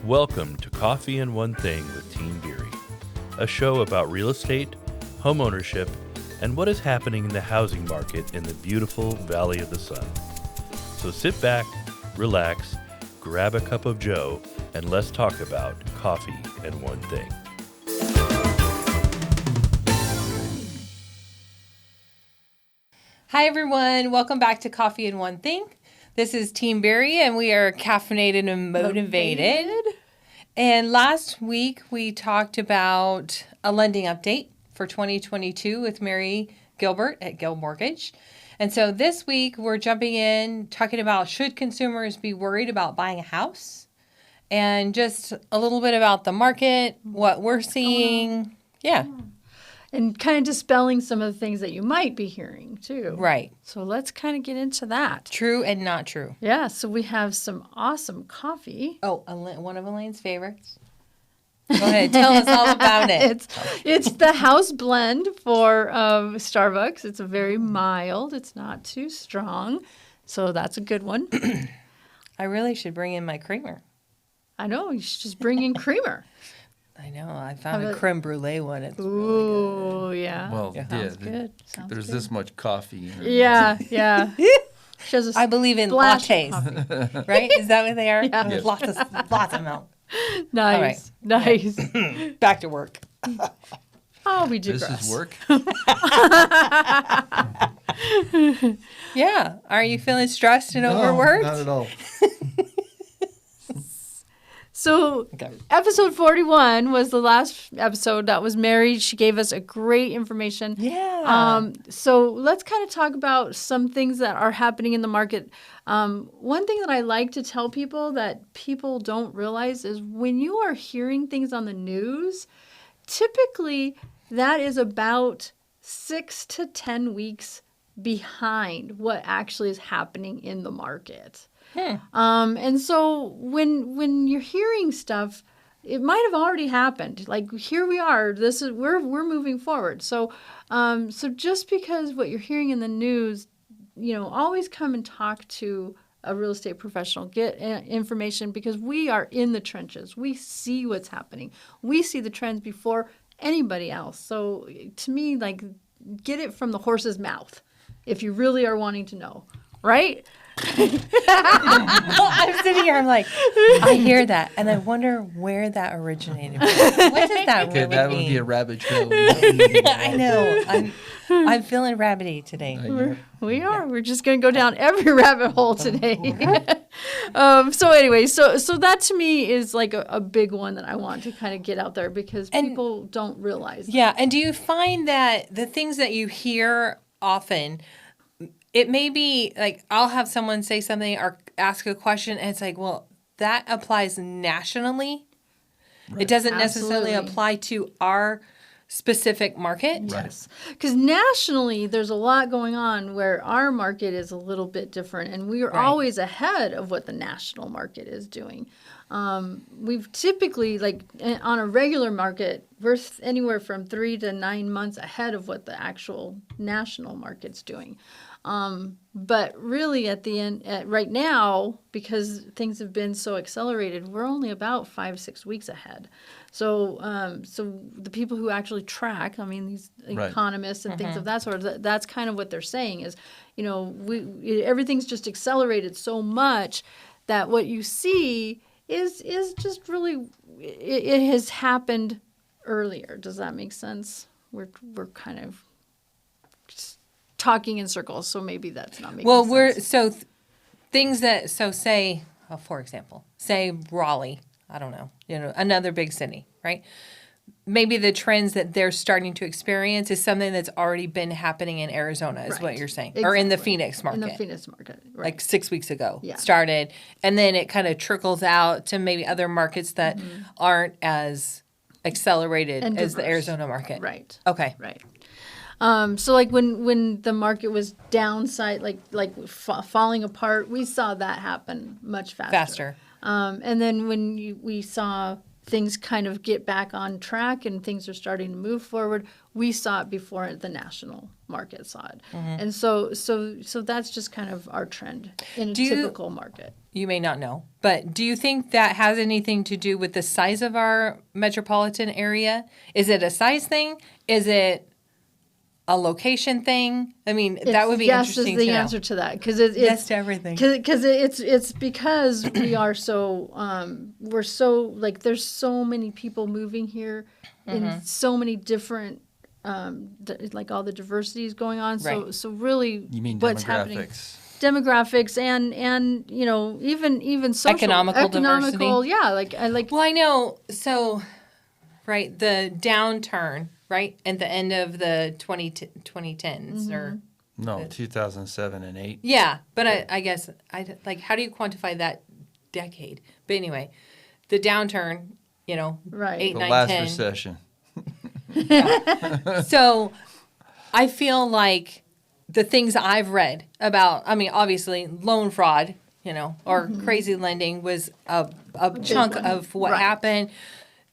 Welcome to Coffee and One Thing with Team Beery, a show about real estate, home ownership, and what is happening in the housing market in the beautiful Valley of the Sun. So sit back, relax, grab a cup of joe, and let's talk about coffee and one thing. Hi, everyone. Welcome back to Coffee and One Thing. This is Team Beery, and we are caffeinated and motivated. And last week, we talked about a lending update for 2022 with Mary Gilbert at Gil Mortgage. And so this week, we're jumping in, talking about should consumers be worried about buying a house? And just a little bit about the market, what we're seeing. Yeah. And kind of dispelling some of the things that you might be hearing, too. Right. So let's kind of get into that. True and not true. Yeah, so we have some awesome coffee. Oh, one of Elaine's favorites. Go ahead, tell us all about it. It's the house blend for Starbucks. It's a very mild. It's not too strong. So that's a good one. I really should bring in my creamer. I know. You should just bring in creamer. I know. I found a creme brulee one. It's really Ooh, yeah. Well, Sounds good. There's this much coffee in her. Yeah. She has I believe in lattes, right? Is that what they are? Yeah. Yes. Lots of milk. Nice. Nice. Back to work. Oh, we digress. This is work? Yeah. Are you feeling stressed and overworked? Not at all. So episode 41 was the last episode. That was Mary. She gave us a great information. Yeah. So let's kind of talk about some things that are happening in the market. One thing that I like to tell people that people don't realize is when you are hearing things on the news, typically that is about 6 to 10 weeks behind what actually is happening in the market. And so when you're hearing stuff, it might have already happened. Like here we are. We're moving forward. So so just because what you're hearing in the news, always come and talk to a real estate professional. Get information because we are in the trenches. We see what's happening. We see the trends before anybody else. So to me, like get it from the horse's mouth if you really are wanting to know, right? I'm sitting here, I'm like, I hear that, and I wonder where that originated from. What does that really That would mean? be a rabbit trail. I know. I'm feeling rabbity today. We are. We're just going to go down every rabbit hole today. So anyway, so that to me is like a big one that I want to kind of get out there because people don't realize. Yeah, and do you find that the things that you hear often, it may be like I'll have someone say something or ask a question, and it's like, well, that applies nationally. Right. It doesn't necessarily apply to our specific market. Yes, because nationally, there's a lot going on where our market is a little bit different, and we are always ahead of what the national market is doing. We've typically, like on a regular market, we're anywhere from 3 to 9 months ahead of what the actual national market's doing. But really at the end, right now, because things have been so accelerated, we're only about 5-6 weeks ahead. So, so the people who actually track, I mean, these economists and things of that sort, that's kind of what they're saying is, everything's just accelerated so much that what you see is just really, it has happened earlier. Does that make sense? We're kind of talking in circles, so maybe that's not making sense. Say, for example, say Raleigh, I don't know, another big city, right? Maybe the trends that they're starting to experience is something that's already been happening in Arizona, is what you're saying, or in the Phoenix market. In the Phoenix market, right. Like 6 weeks ago started, and then it kind of trickles out to maybe other markets that aren't as accelerated as the Arizona market. Right. Okay. Right. So like when the market was downside, like falling apart, we saw that happen much faster. And then when we saw things kind of get back on track and things are starting to move forward. We saw it before the national market saw it. And so that's just kind of our trend in a typical market. You may not know, but do you think that has anything to do with the size of our metropolitan area? Is it a size thing? Is it a location thing? I mean, that would be interesting to know. Yes is the answer to that. Yes to everything. Because it's because we are so, we're so, like, there's so many people moving here in so many different, like all the diversity is going on. Right. So really You mean what's demographics? happening. Demographics and you know, even social. Economical diversity. Yeah. Like, Well, I know. So, right, the downturn, right, at the end of the 2010s or... No, 2007 and 8. Yeah, but I guess, like, how do you quantify that decade? But anyway, the downturn, you know, Right. 8, The 9, last 10. recession. So I feel like the things I've read about, I mean, obviously loan fraud, you know, or crazy lending was a chunk one. of what Right. happened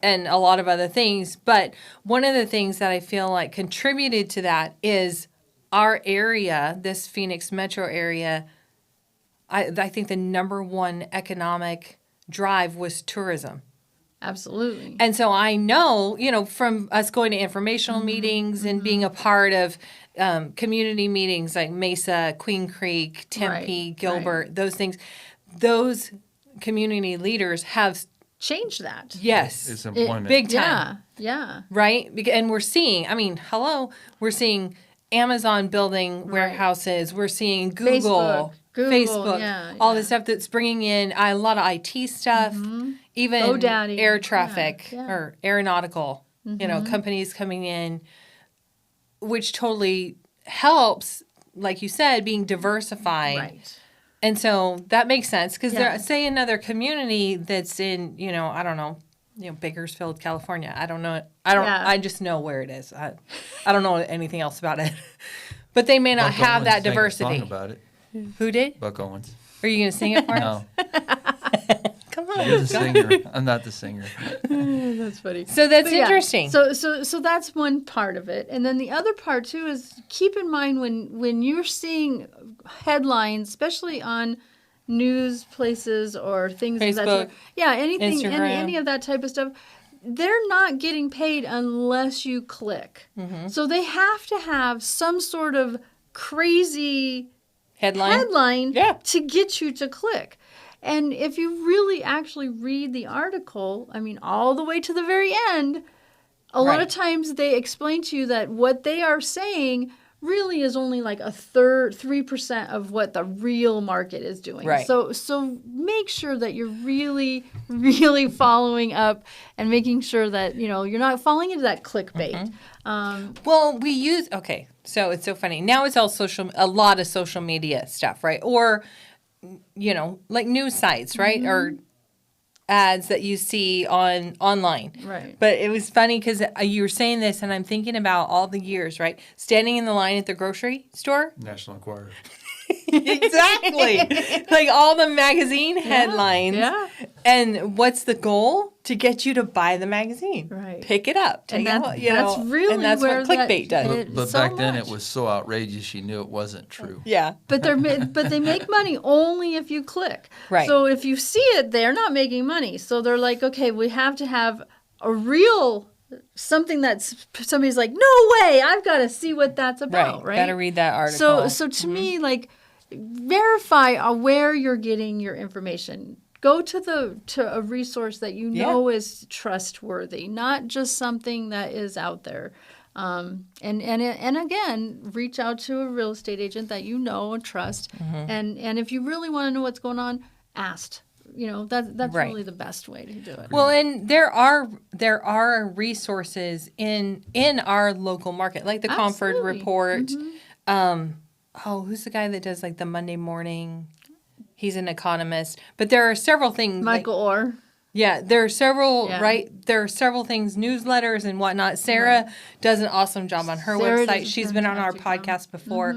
and a lot of other things. But one of the things that I feel like contributed to that is our area, this Phoenix metro area, I think the number one economic drive was tourism. absolutely. And so I know, you know, from us going to informational meetings and being a part of community meetings like Mesa, Queen Creek, Tempe, Right, Gilbert, those things, those community leaders have, Change that. yes, It's employment. big time, Yeah. right? And we're seeing, I mean, we're seeing Amazon building warehouses. We're seeing Google, Google, yeah, all yeah. this stuff that's bringing in a lot of IT stuff, even GoDaddy, air traffic yeah. or aeronautical, you know, companies coming in, which totally helps, like you said, being diversified. Right. And so that makes sense because Yeah. say another community that's in, you know, I don't know, you know, Bakersfield, California. I don't know. Yeah. I just know where it is. I don't know anything else about it. But they may not Buck have Owens that sang a diversity. song about it. Who did? Buck Owens. Are you going to sing it for us? No, Come on. you're the singer. I'm not the singer. That's funny. So that's But yeah, interesting. So that's one part of it, and then the other part too is keep in mind when you're seeing headlines, especially on news places or things of that Facebook, sort. Yeah, anything, Instagram. any of that type of stuff. They're not getting paid unless you click. Mm-hmm. So they have to have some sort of crazy Headline? Yeah. to get you to click. And if you really actually read the article, I mean, all the way to the very end, a lot Right. of times they explain to you that what they are saying really is only like 3% of what the real market is doing. Right. So make sure that you're really, really following up and making sure that, you know, you're not falling into that clickbait. Well, okay, so it's so funny. Now it's all a lot of social media stuff, right? Or, you know, like news sites, right? Or ads that you see online. Right. But it was funny because you were saying this and I'm thinking about all the years, right? Standing in the line at the grocery store. National Enquirer. Exactly. Like all the magazine headlines. yeah. And what's the goal? To get you to buy the magazine. Right. Pick it up. Take And it that's, out, you that's know, really and that's where what clickbait that, does. it- But so back then much. it was so outrageous you knew it wasn't true. Yeah. But they make money only if you click. Right. So if you see it, they're not making money. So they're like, okay, we have to have a real something that's somebody's like, no way, I've got to see what that's about, right? Gotta read that article. So to me, like, verify where you're getting your information. Go to a resource that you know is trustworthy, not just something that is out there. And again, reach out to a real estate agent that you know and trust. And if you really want to know what's going on, ask. You know, that's Right. really the best way to do it. Well, and there are resources in our local market, like the Comfort Absolutely. Report. Who's the guy that does like the Monday morning? He's an economist, but there are several things. Michael Orr. Yeah, there are several, Yeah. right? There are several things, newsletters and whatnot. Sarah does an awesome job on her Sarah website. does a She's been on our fantastic job. podcast before,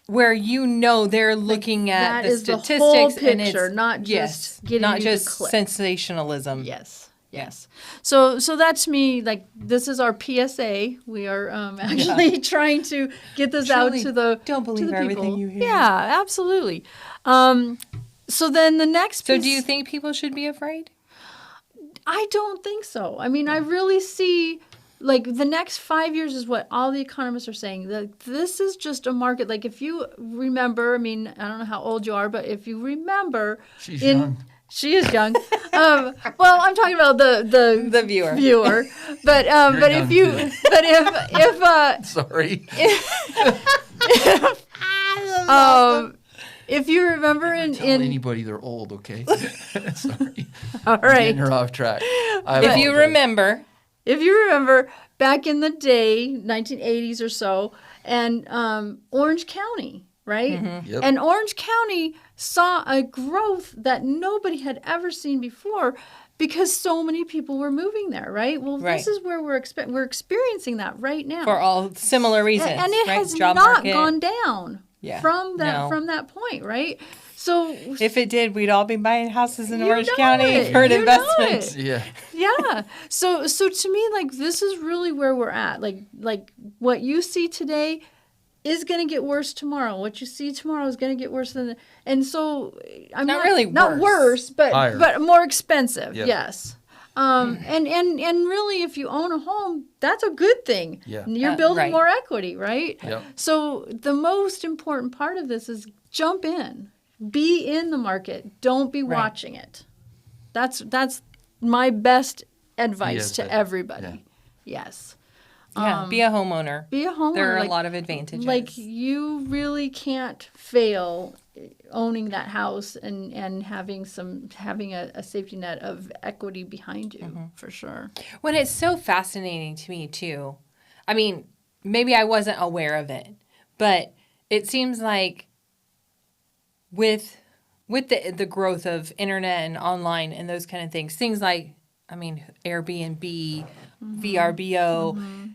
where you know they're looking at that the is the statistics whole and picture, it's not just getting not you to just click. sensationalism. Yes. Yes. So that to me, like, this is our PSA. We are actually trying to get this out Truly, to the don't believe to the everything people. you hear. Yeah, absolutely. So then the next So piece, do you think people should be afraid? I don't think so. I mean, I really see, like, the next 5 years is what all the economists are saying. That this is just a market. Like, if you remember, I mean, I don't know how old you are, but if you remember, She's young. She is young. Well, I'm talking about the viewer. But but young if you too. but if Sorry. if you remember Tell anybody they're old, okay? Sorry. all right. Getting her off track. If you remember, If you remember back in the day, 1980s or so, and Orange County, right? Yep. And Orange County saw a growth that nobody had ever seen before because so many people were moving there, right? Well, Right. this is where we're experiencing that right now. for all similar reasons, and it right? has Job not market. gone down Yeah. from No. that point, right? So If it did, we'd all be buying houses in You Orange know County it. for an You know investment. it. Yeah. yeah. So to me, like, this is really where we're at. Like what you see today is going to get worse tomorrow. What you see tomorrow is going to get worse than. And so I'm Not really not worse. worse, but Higher. more expensive. Yep. Yes. And really, if you own a home, that's a good thing. Yeah. You're building right. more equity, right? Yep. So the most important part of this is jump in. Be in the market. Don't be Right. watching it. That's my best advice Yes, to but- everybody. yeah. Yes. Yeah, be a homeowner. Be a homeowner. There are like, a lot of advantages. Like, you really can't fail owning that house and having a safety net of equity behind you, for sure. When it's so fascinating to me too. I mean, maybe I wasn't aware of it, but it seems like with the growth of internet and online and those kind of things like, I mean, Airbnb, VRBO,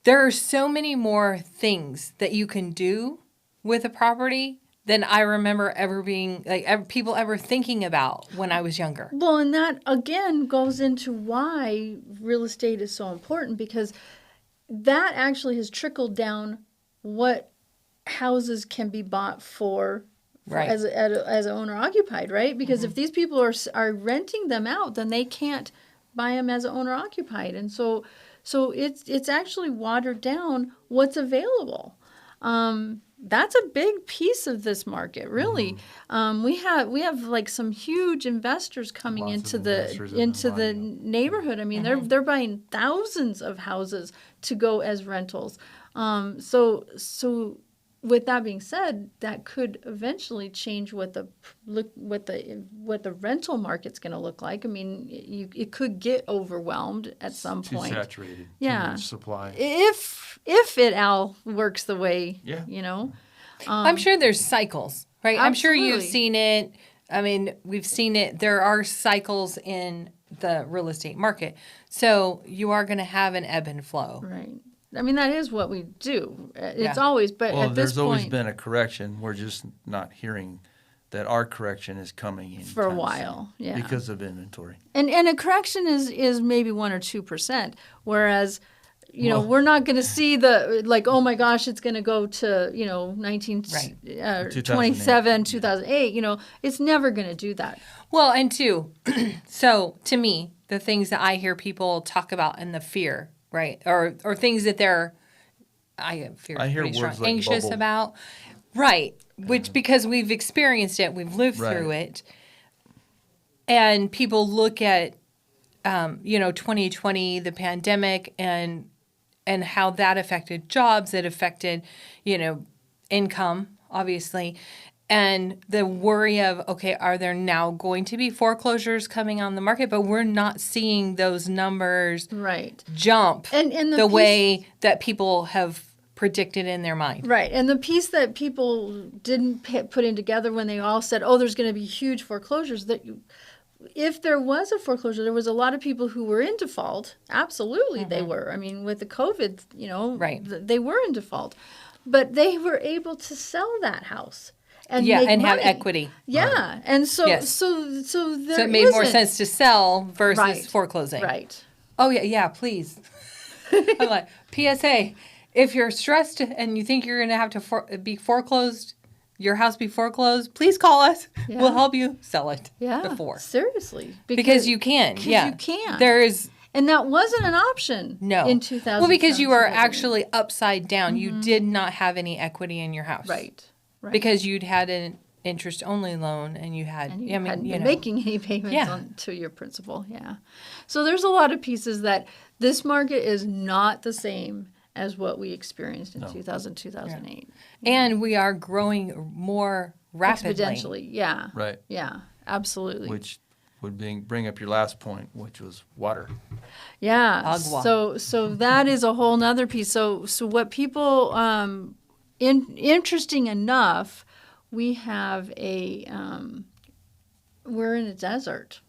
there are so many more things that you can do with a property than I remember ever being, like, people ever thinking about when I was younger. Well, and that, again, goes into why real estate is so important, because that actually has trickled down what houses can be bought for Right. as owner occupied, right? Because if these people are renting them out, then they can't buy them as owner occupied, and so it's actually watered down what's available. That's a big piece of this market, really. We have like some huge investors coming Lots into of investors have into been the buying neighborhood. I mean, they're buying thousands of houses to go as rentals. So with that being said, that could eventually change what the rental market's going to look like. I mean, it could get overwhelmed at some Too point. saturated. Yeah. Too much supply. If it all works the way, Yeah. you know. I'm sure there's cycles, right? I'm sure you've Absolutely. seen it. I mean, we've seen it. There are cycles in the real estate market. So you are going to have an ebb and flow. Right. I mean, that is what we do. It's Yeah. always, but Well, at this there's always point, been a correction. We're just not hearing that our correction is coming in for a while, yeah. because of inventory. And a correction is maybe 1 or 2%, whereas, you know, Well- we're not going to see the, like, oh my gosh, it's going to go to, you know, 27, 2008. You know, it's never going to do that. Well, and two, so to me, the things that I hear people talk about and the fear, right? Or things that I hear words strong, like anxious bubble. about. Right. Which, because we've experienced it, we've lived through Right. it. And people look at, 2020, the pandemic, and how that affected jobs, it affected, income, obviously. And the worry of, okay, are there now going to be foreclosures coming on the market? But we're not seeing those numbers Right. jump And the the piece- way that people have predicted in their mind. Right. And the piece that people didn't put in together when they all said, oh, there's going to be huge foreclosures, that if there was a foreclosure, there was a lot of people who were in default. Absolutely, they were. I mean, with the COVID, Right. they were in default. But they were able to sell that house. and Yeah, make and have money. equity. Yeah, and so Yes. so there So it made more isn't- sense to sell versus Right. foreclosing. Right. Oh, yeah, please. I'm like, PSA, if you're stressed and you think you're going to have to be foreclosed, your house be foreclosed, please call us. Yeah. We'll help you sell it Yeah. before. Seriously. Because you can. Yeah. you can. There is And that wasn't an option no. in 2000. Well, because you were actually upside down. You did not have any equity in your house. Right. Right. Because you'd had an interest-only loan and you had, and you I mean, hadn't you been know. making any payments Yeah. on to your principal. Yeah. So there's a lot of pieces that this market is not the same as what we experienced in 2000, 2008. And we are growing more rapidly. Exponentially. Yeah. Right. Yeah. Absolutely. Which would bring up your last point, which was water. Yeah. Agua. So that is a whole nother piece. So what people interesting enough, we have we're in a desert.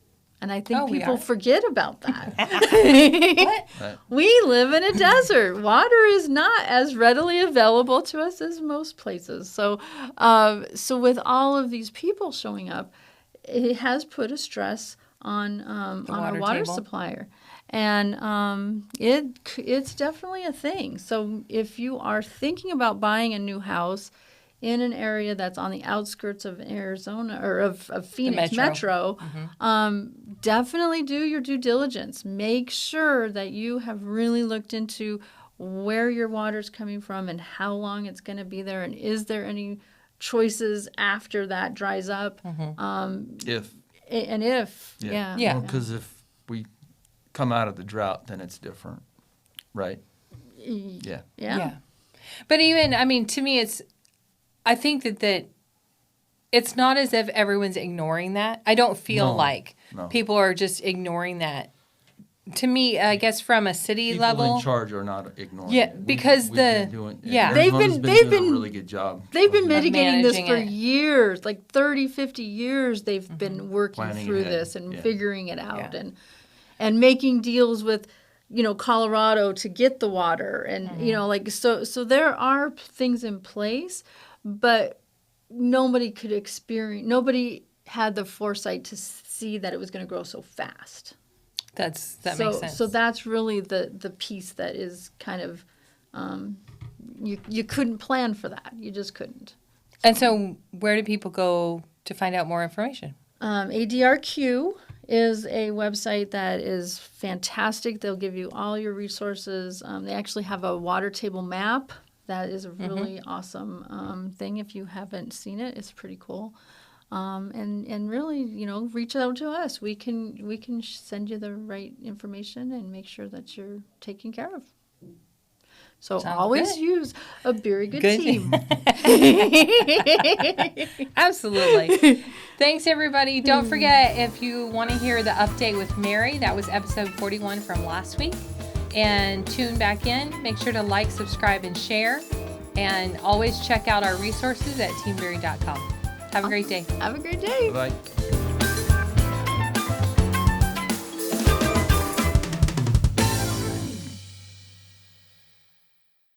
And I think we people are? forget about that. What? Right. We live in a desert. Water is not as readily available to us as most places. So with all of these people showing up, it has put a stress on water a water table. supplier, and it's definitely a thing. So if you are thinking about buying a new house in an area that's on the outskirts of Arizona or of Phoenix Metro, definitely do your due diligence. Make sure that you have really looked into where your water's coming from and how long it's going to be there, and is there any choices after that dries up. If. Yeah. Yeah. Because if we come out of the drought, then it's different, right? Yeah. Yeah. But even, I mean, to me, I think that it's not as if everyone's ignoring that. I don't feel like people are just ignoring that. To me, I guess from a city People level, in charge are not ignoring Yeah, it. because They've been They've doing a really good job. They've been of mitigating this managing for it. years, like 30, 50 years. They've been working Planning through ahead. this and Yeah. figuring it out, Yeah. and making deals with, Colorado to get the water, and so there are things in place, but nobody had the foresight to see that it was going to grow so fast. that makes sense. So that's really the piece that is kind of you couldn't plan for that. You just couldn't. And so where do people go to find out more information? ADRQ is a website that is fantastic. They'll give you all your resources. They actually have a water table map. That is a really awesome thing. If you haven't seen it, it's pretty cool. And really, reach out to us. We can send you the right information and make sure that you're taken care of. So Sounds always good. use a very good team. Absolutely. Thanks, everybody. Don't forget, if you want to hear the update with Mary, that was episode 41 from last week. And tune back in. Make sure to like, subscribe, and share. And always check out our resources at teamberry.com. Have a great day. Have a great day. Bye.